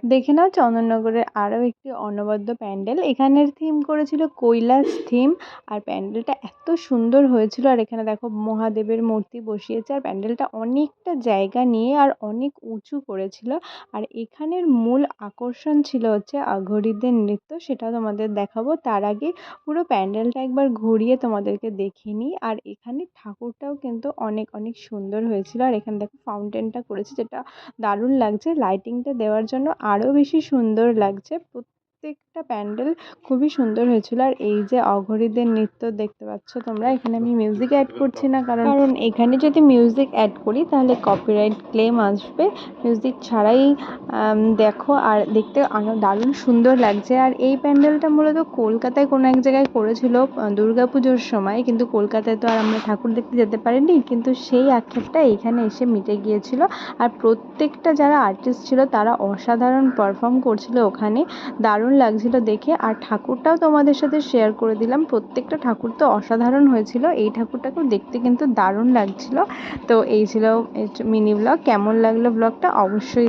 দেখে নাও চন্দননগরের আরও একটি অনবদ্য প্যান্ডেল। এখানের থিম করেছিল কৈলাস থিম। আর প্যান্ডেলটা এত সুন্দর হয়েছিল। আর এখানে দেখো মহাদেবের মূর্তি বসিয়েছে। আর প্যান্ডেলটা অনেকটা জায়গা নিয়ে আর অনেক উঁচু করেছিল। আর এখানের মূল আকর্ষণ ছিল হচ্ছে আঘোরীদের নৃত্য, সেটা তোমাদের দেখাবো। তার আগে পুরো প্যান্ডেলটা একবার ঘুরিয়ে তোমাদেরকে দেখিয়ে নিই। আর এখানে ঠাকুরটাও কিন্তু অনেক অনেক সুন্দর হয়েছিল। আর এখানে দেখো ফাউন্টেনটা করেছে, যেটা দারুণ লাগছে। লাইটিংটা দেওয়ার জন্য আরও বেশি সুন্দর লাগছে। প্রত্যেকটা প্যান্ডেল খুবই সুন্দর হয়েছিল। আর এই যে অঘরীদের নৃত্য দেখতে পাচ্ছ তোমরা, এখানে আমি মিউজিক অ্যাড করছি না, কারণ এখানে যদি মিউজিক অ্যাড করি তাহলে কপিরাইট ক্লেম আসবে। মিউজিক ছাড়াই দেখো। আর দেখতে দারুণ সুন্দর লাগছে। আর এই প্যান্ডেলটা মূলত কলকাতায় কোনো এক জায়গায় করেছিল দুর্গাপুজোর সময়, কিন্তু কলকাতায় তো আর আমরা ঠাকুর দেখতে যেতে পারিনি, কিন্তু সেই আক্ষেপটা এখানে এসে মিটে গিয়েছিল। আর প্রত্যেকটা যারা আর্টিস্ট ছিল তারা অসাধারণ পারফর্ম করছিল ওখানে, দারুণ লাগছিল দেখে। আর ঠাকুরটাও তোমাদের সাথে শেয়ার করে দিলাম। প্রত্যেকটা ঠাকুর তো অসাধারণ হয়েছিল। এই ঠাকুরটাকেও দেখতে কিন্তু দারুণ লাগছিল। তো এই ছিল মিনি ব্লগ। কেমন লাগলো ব্লগটা অবশ্যই